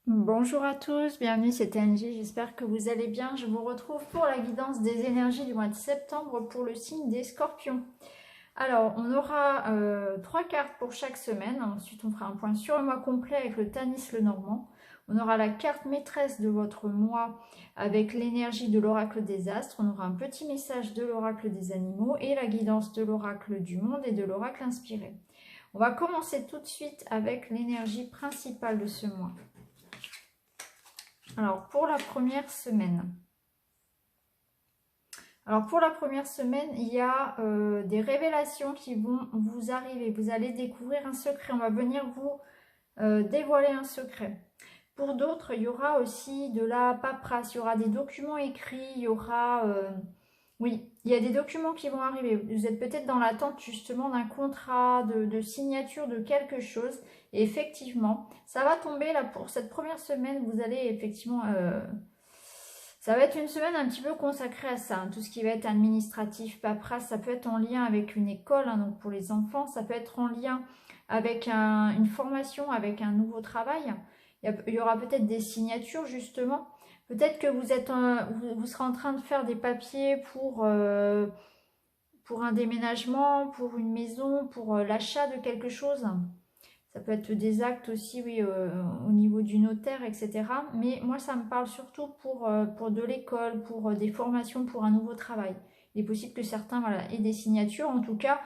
Bonjour à tous, bienvenue, c'est Angie, j'espère que vous allez bien. Je vous retrouve pour la guidance des énergies du mois de septembre pour le signe des Scorpions. Alors, on aura 3 cartes pour chaque semaine, ensuite on fera un point sur le mois complet avec le Tanis le Normand. On aura la carte maîtresse de votre mois avec l'énergie de l'oracle des astres. On aura un petit message de l'oracle des animaux et la guidance de l'oracle du monde et de l'oracle inspiré. On va commencer tout de suite avec l'énergie principale de ce mois. Alors, pour la première semaine. Il y a des révélations qui vont vous arriver. Vous allez découvrir un secret. On va venir vous dévoiler un secret. Pour d'autres, il y aura aussi de la paperasse. Il y aura des documents écrits. Il y aura... oui, il y a des documents qui vont arriver. Vous êtes peut-être dans l'attente justement d'un contrat, de signature de quelque chose. Et effectivement, ça va tomber là pour cette première semaine. Vous allez effectivement... ça va être une semaine un petit peu consacrée à ça. Tout ce qui va être administratif, paperasse, ça peut être en lien avec une école, donc pour les enfants. Ça peut être en lien avec une formation, avec un nouveau travail. Il y aura peut-être des signatures justement. Peut-être que vous serez en train de faire des papiers pour un déménagement, pour une maison, pour l'achat de quelque chose. Ça peut être des actes aussi, oui, au niveau du notaire, etc. Mais moi, ça me parle surtout pour de l'école, pour des formations, pour un nouveau travail. Il est possible que certains aient des signatures. En tout cas,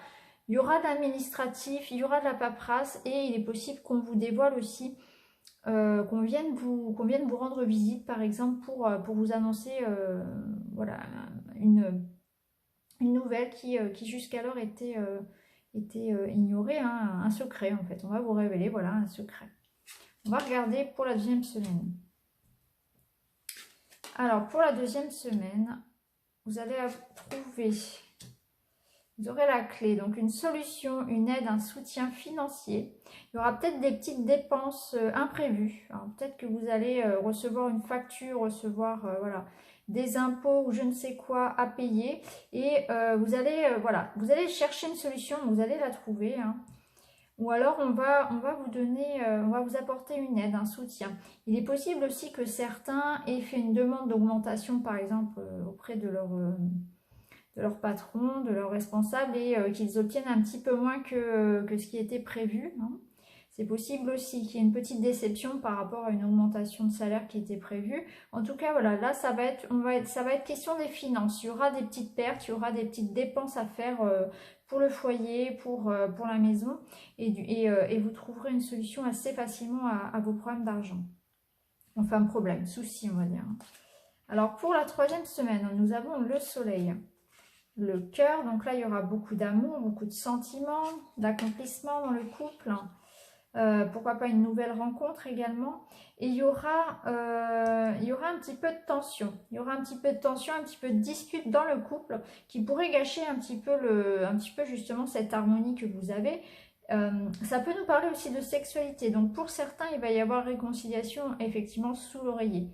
il y aura de l'administratif, il y aura de la paperasse et il est possible qu'on vous dévoile aussi, qu'on vienne vous rendre visite, par exemple, pour vous annoncer voilà, une nouvelle qui jusqu'alors était ignorée, hein, un secret en fait. On va vous révéler, voilà, un secret. On va regarder pour la deuxième semaine. Alors, pour la deuxième semaine, vous allez trouver, vous aurez la clé, donc une solution, une aide, un soutien financier. Il y aura peut-être des petites dépenses imprévues. Alors, peut-être que vous allez recevoir une facture, recevoir, voilà, des impôts ou je ne sais quoi à payer. Et vous allez chercher une solution, vous allez la trouver, hein. Ou alors on va vous donner, on va vous apporter une aide, un soutien. Il est possible aussi que certains aient fait une demande d'augmentation, par exemple, auprès de leur patron, de leur responsable, et qu'ils obtiennent un petit peu moins que ce qui était prévu, hein. C'est possible aussi qu'il y ait une petite déception par rapport à une augmentation de salaire qui était prévue. En tout cas, voilà, là, ça va être question des finances. Il y aura des petites pertes, il y aura des petites dépenses à faire pour le foyer, pour la maison. Et vous trouverez une solution assez facilement à vos problèmes d'argent. Enfin, problème, souci, on va dire. Alors, pour la troisième semaine, nous avons le soleil. Le cœur, donc là, il y aura beaucoup d'amour, beaucoup de sentiments, d'accomplissement dans le couple. Pourquoi pas une nouvelle rencontre également. Et il y aura un petit peu de tension. Il y aura un petit peu de tension, un petit peu de dispute dans le couple qui pourrait gâcher un petit peu justement cette harmonie que vous avez. Ça peut nous parler aussi de sexualité. Donc pour certains, il va y avoir réconciliation effectivement sous l'oreiller.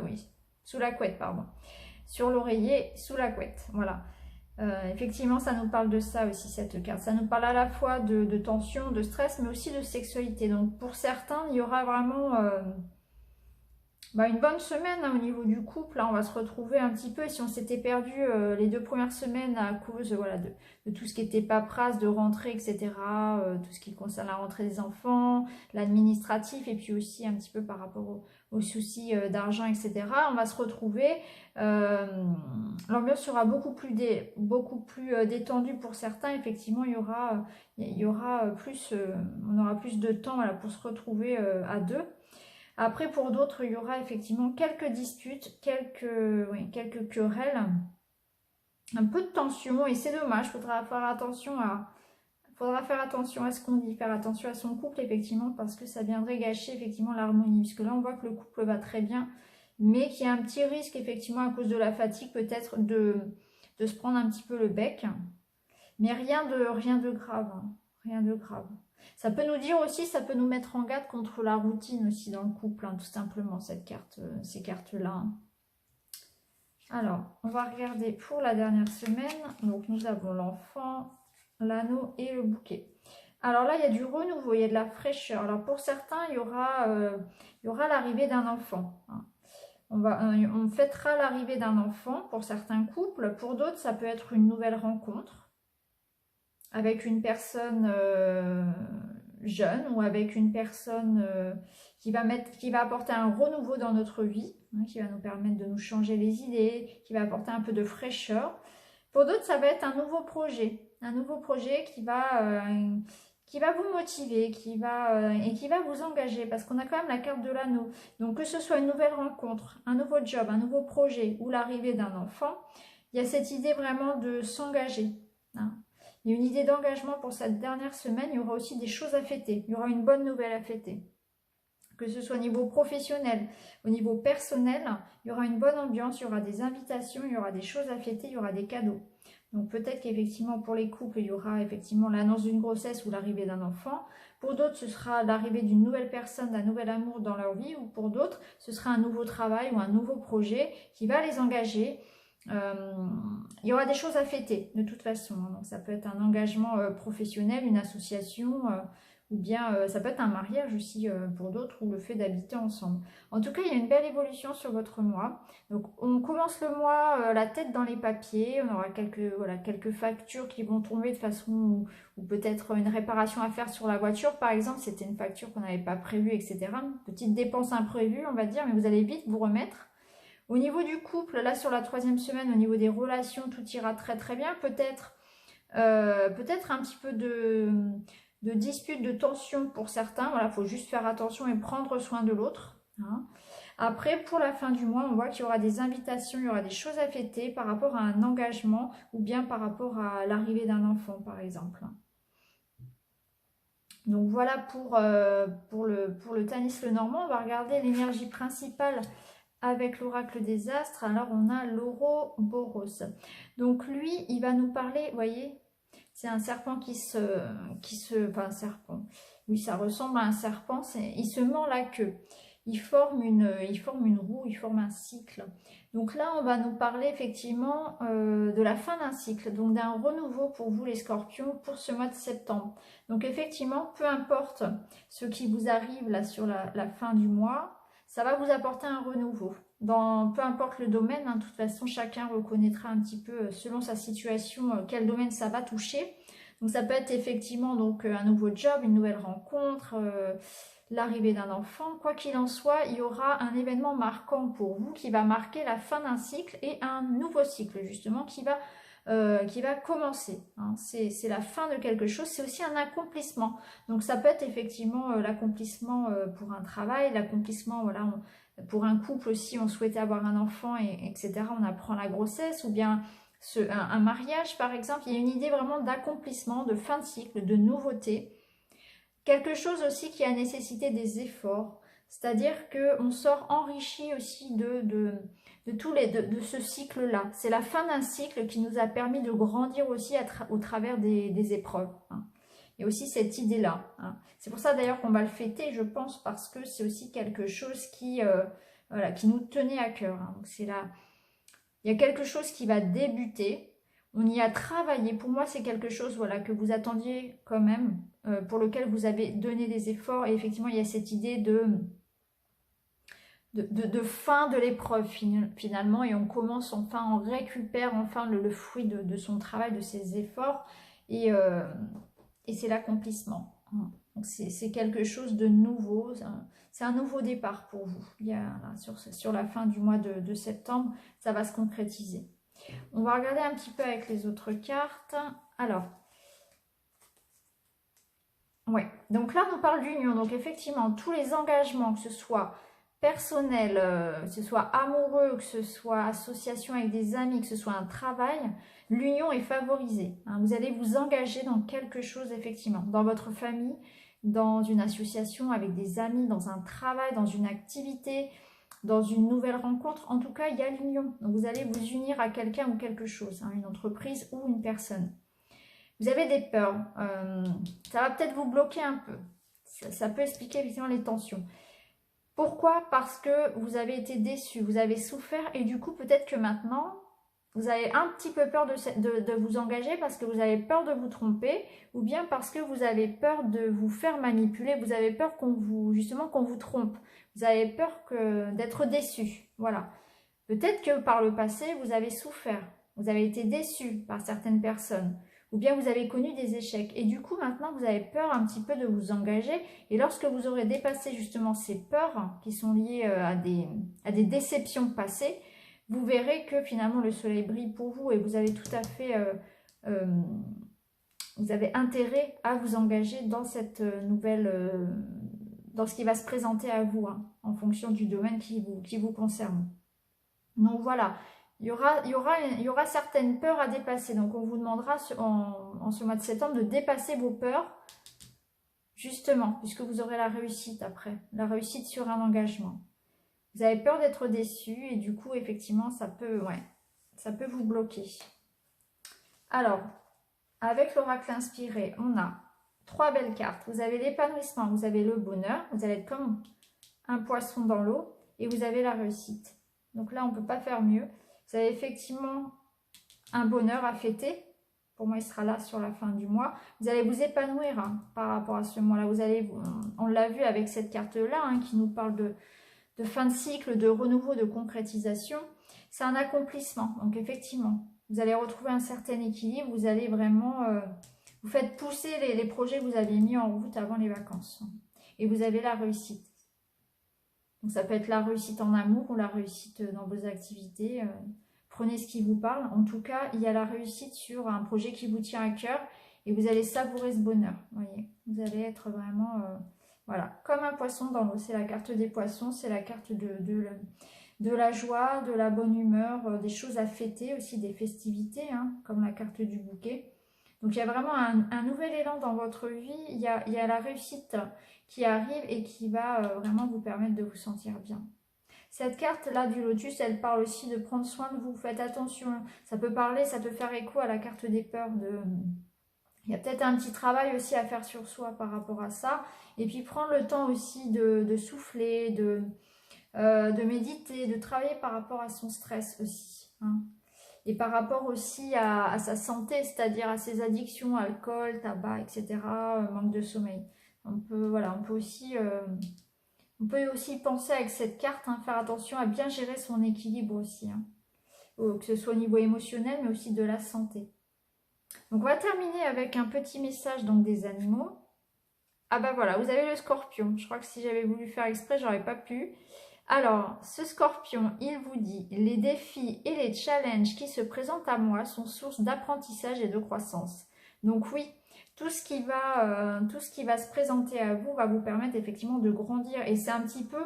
Oui, sous la couette, pardon. Sur l'oreiller, sous la couette. Voilà. Effectivement, ça nous parle de ça aussi, cette carte. Ça nous parle à la fois de tension, de stress, mais aussi de sexualité. Donc, pour certains, il y aura vraiment une bonne semaine, hein, au niveau du couple. Là, on va se retrouver un petit peu. Si on s'était perdu les 2 premières semaines à cause voilà, de tout ce qui était paperasse, de rentrée, etc., tout ce qui concerne la rentrée des enfants, l'administratif, et puis aussi un petit peu par rapport aux soucis d'argent, etc., on va se retrouver. L'ambiance sera beaucoup plus détendue pour certains. Effectivement, on aura plus de temps, voilà, pour se retrouver à deux. Après, pour d'autres, il y aura effectivement quelques disputes, quelques querelles, un peu de tension, et c'est dommage. Faudra faire attention à ce qu'on dit, faire attention à son couple, effectivement, parce que ça viendrait gâcher effectivement l'harmonie. Parce que là, on voit que le couple va très bien, mais qu'il y a un petit risque, effectivement, à cause de la fatigue, peut-être de se prendre un petit peu le bec. Mais rien de grave, hein. Rien de grave. Ça peut nous dire aussi, ça peut nous mettre en garde contre la routine aussi dans le couple, hein, tout simplement, ces cartes-là, hein. Alors, on va regarder pour la dernière semaine. Donc, nous avons l'enfant, l'anneau et le bouquet. Alors là, il y a du renouveau, il y a de la fraîcheur. Alors pour certains, il y aura il y aura l'arrivée d'un enfant. Hein. On fêtera l'arrivée d'un enfant pour certains couples. Pour d'autres, ça peut être une nouvelle rencontre avec une personne jeune ou avec une personne qui va apporter un renouveau dans notre vie, hein, qui va nous permettre de nous changer les idées, qui va apporter un peu de fraîcheur. Pour d'autres, ça va être un nouveau projet qui va vous motiver, et qui va vous engager, parce qu'on a quand même la carte de l'anneau. Donc que ce soit une nouvelle rencontre, un nouveau job, un nouveau projet ou l'arrivée d'un enfant, il y a cette idée vraiment de s'engager. Hein. Il y a une idée d'engagement pour cette dernière semaine. Il y aura aussi des choses à fêter. Il y aura une bonne nouvelle à fêter. Que ce soit au niveau professionnel, au niveau personnel, il y aura une bonne ambiance, il y aura des invitations, il y aura des choses à fêter, il y aura des cadeaux. Donc peut-être qu'effectivement pour les couples, il y aura effectivement l'annonce d'une grossesse ou l'arrivée d'un enfant. Pour d'autres, ce sera l'arrivée d'une nouvelle personne, d'un nouvel amour dans leur vie. Ou pour d'autres, ce sera un nouveau travail ou un nouveau projet qui va les engager. Il y aura des choses à fêter de toute façon. Donc ça peut être un engagement professionnel, une association, ou bien ça peut être un mariage aussi pour d'autres, ou le fait d'habiter ensemble. En tout cas, il y a une belle évolution sur votre mois. Donc on commence le mois la tête dans les papiers. On aura quelques factures qui vont tomber de façon, ou peut-être une réparation à faire sur la voiture par exemple. C'était une facture qu'on n'avait pas prévue, etc. Une petite dépense imprévue on va dire, mais vous allez vite vous remettre. Au niveau du couple, là sur la 3e semaine, au niveau des relations, tout ira très très bien. Peut-être un petit peu de dispute, de tension pour certains. Voilà, il faut juste faire attention et prendre soin de l'autre. Hein. Après, pour la fin du mois, on voit qu'il y aura des invitations, il y aura des choses à fêter par rapport à un engagement ou bien par rapport à l'arrivée d'un enfant, par exemple. Donc voilà pour le Tanis Lenormand. On va regarder l'énergie principale avec l'oracle des astres. Alors on a l'Ouroboros. Donc lui, il va nous parler, vous voyez, c'est un serpent enfin un serpent. Oui, ça ressemble à un serpent. Il se mord la queue. Il forme une roue, il forme un cycle. Donc là, on va nous parler effectivement de la fin d'un cycle, donc d'un renouveau pour vous les scorpions pour ce mois de septembre. Donc effectivement, peu importe ce qui vous arrive là sur la fin du mois, ça va vous apporter un renouveau. Peu importe le domaine, hein, de toute façon, chacun reconnaîtra un petit peu, selon sa situation, quel domaine ça va toucher. Donc ça peut être effectivement donc, un nouveau job, une nouvelle rencontre, l'arrivée d'un enfant. Quoi qu'il en soit, il y aura un événement marquant pour vous qui va marquer la fin d'un cycle et un nouveau cycle justement qui va commencer. Hein. C'est la fin de quelque chose, c'est aussi un accomplissement. Donc ça peut être effectivement l'accomplissement pour un travail, l'accomplissement voilà, pour un couple aussi, on souhaitait avoir un enfant, etc. On apprend la grossesse, ou bien un mariage par exemple. Il y a une idée vraiment d'accomplissement, de fin de cycle, de nouveauté. Quelque chose aussi qui a nécessité des efforts, c'est-à-dire qu'on sort enrichi aussi de ce cycle-là. C'est la fin d'un cycle qui nous a permis de grandir aussi au travers des épreuves. Hein. Il y a aussi cette idée-là. Hein. C'est pour ça d'ailleurs qu'on va le fêter, je pense, parce que c'est aussi quelque chose qui nous tenait à cœur. Hein. Donc c'est là, il y a quelque chose qui va débuter. On y a travaillé. Pour moi, c'est quelque chose voilà, que vous attendiez quand même, pour lequel vous avez donné des efforts. Et effectivement, il y a cette idée de fin de l'épreuve finalement. Et on commence enfin, on récupère enfin le fruit de son travail, de ses efforts. Et c'est l'accomplissement. Donc c'est quelque chose de nouveau. C'est un nouveau départ pour vous. Il y a, là, sur la fin du mois de septembre, ça va se concrétiser. On va regarder un petit peu avec les autres cartes. Alors, ouais. Donc là, on parle d'union. Donc effectivement, tous les engagements, que ce soit personnel, que ce soit amoureux, que ce soit association avec des amis, que ce soit un travail, l'union est favorisée. Hein. Vous allez vous engager dans quelque chose, effectivement, dans votre famille, dans une association avec des amis, dans un travail, dans une activité, dans une nouvelle rencontre. En tout cas, il y a l'union. Donc, vous allez vous unir à quelqu'un ou quelque chose, hein, une entreprise ou une personne. Vous avez des peurs. Ça va peut-être vous bloquer un peu. Ça peut expliquer effectivement les tensions. Pourquoi? Parce que vous avez été déçu, vous avez souffert et du coup, peut-être que maintenant, Vous avez un petit peu peur de vous engager parce que vous avez peur de vous tromper ou bien parce que vous avez peur de vous faire manipuler, vous avez peur justement qu'on vous trompe. Vous avez peur d'être déçu. Voilà. Peut-être que par le passé, vous avez souffert, vous avez été déçu par certaines personnes ou bien vous avez connu des échecs. Et du coup, maintenant, vous avez peur un petit peu de vous engager. Et lorsque vous aurez dépassé justement ces peurs qui sont liées à des déceptions passées, vous verrez que finalement le soleil brille pour vous et vous avez tout à fait, vous avez intérêt à vous engager dans cette dans ce qui va se présenter à vous, hein, en fonction du domaine qui vous concerne. Donc voilà, il y aura certaines peurs à dépasser. Donc on vous demandera en ce mois de septembre de dépasser vos peurs, justement, puisque vous aurez la réussite après, la réussite sur un engagement. Vous avez peur d'être déçu et du coup, effectivement, ça peut vous bloquer. Alors, avec l'oracle inspiré, on a 3 belles cartes. Vous avez l'épanouissement, vous avez le bonheur, vous allez être comme un poisson dans l'eau et vous avez la réussite. Donc là, on ne peut pas faire mieux. Vous avez effectivement un bonheur à fêter. Pour moi, il sera là sur la fin du mois. Vous allez vous épanouir, hein, par rapport à ce mois-là. On l'a vu avec cette carte-là, hein, qui nous parle de fin de cycle, de renouveau, de concrétisation. C'est un accomplissement. Donc effectivement, vous allez retrouver un certain équilibre. Vous allez vraiment... vous faites pousser les projets que vous avez mis en route avant les vacances. Et vous avez la réussite. Donc ça peut être la réussite en amour ou la réussite dans vos activités. Prenez ce qui vous parle. En tout cas, il y a la réussite sur un projet qui vous tient à cœur. Et vous allez savourer ce bonheur. Vous voyez, vous allez être vraiment... voilà, comme un poisson dans l'eau, c'est la carte des poissons, c'est la carte de la joie, de la bonne humeur, des choses à fêter aussi, des festivités, hein, comme la carte du bouquet. Donc il y a vraiment un nouvel élan dans votre vie, il y a la réussite qui arrive et qui va vraiment vous permettre de vous sentir bien. Cette carte-là du lotus, elle parle aussi de prendre soin de vous, faites attention, ça peut faire écho à la carte des peurs de... Il y a peut-être un petit travail aussi à faire sur soi par rapport à ça. Et puis prendre le temps aussi de souffler, de méditer, de travailler par rapport à son stress aussi. Hein. Et par rapport aussi à sa santé, c'est-à-dire à ses addictions, alcool, tabac, etc., manque de sommeil. On peut aussi penser avec cette carte, hein, faire attention à bien gérer son équilibre aussi. Hein. Que ce soit au niveau émotionnel, mais aussi de la santé. Donc on va terminer avec un petit message donc des animaux. Ah bah voilà, vous avez le scorpion. Je crois que si j'avais voulu faire exprès, j'aurais pas pu. Alors, ce scorpion, il vous dit « Les défis et les challenges qui se présentent à moi sont source d'apprentissage et de croissance. » Donc oui, tout ce qui va se présenter à vous va vous permettre effectivement de grandir. Et c'est un petit peu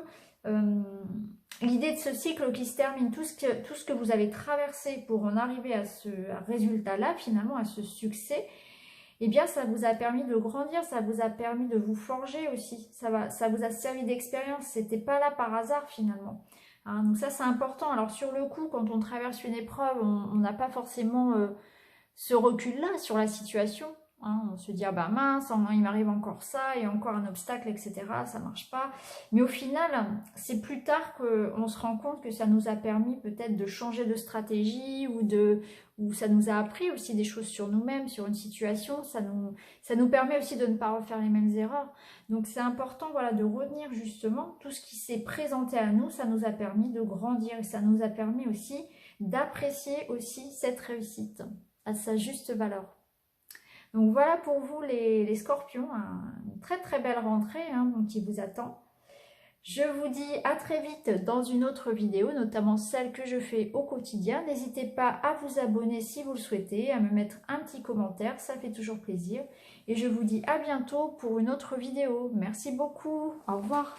l'idée de ce cycle qui se termine. Tout ce que vous avez traversé pour en arriver à ce résultat-là, finalement, à ce succès, eh bien, ça vous a permis de grandir, ça vous a permis de vous forger aussi. Ça vous a servi d'expérience. C'était pas là par hasard, finalement. Hein, donc ça, c'est important. Alors, sur le coup, quand on traverse une épreuve, on n'a pas forcément ce recul-là sur la situation. Hein, on se dit, ah bah mince, il m'arrive encore ça, et encore un obstacle, etc. Ça marche pas. Mais au final, c'est plus tard qu'on se rend compte que ça nous a permis peut-être de changer de stratégie ou ça nous a appris aussi des choses sur nous-mêmes, sur une situation. Ça nous permet aussi de ne pas refaire les mêmes erreurs. Donc c'est important, voilà, de retenir justement tout ce qui s'est présenté à nous. Ça nous a permis de grandir et ça nous a permis aussi d'apprécier aussi cette réussite à sa juste valeur. Donc voilà pour vous les scorpions, une très très belle rentrée qui vous attend. Je vous dis à très vite dans une autre vidéo, notamment celle que je fais au quotidien. N'hésitez pas à vous abonner si vous le souhaitez, à me mettre un petit commentaire, ça fait toujours plaisir. Et je vous dis à bientôt pour une autre vidéo. Merci beaucoup, au revoir.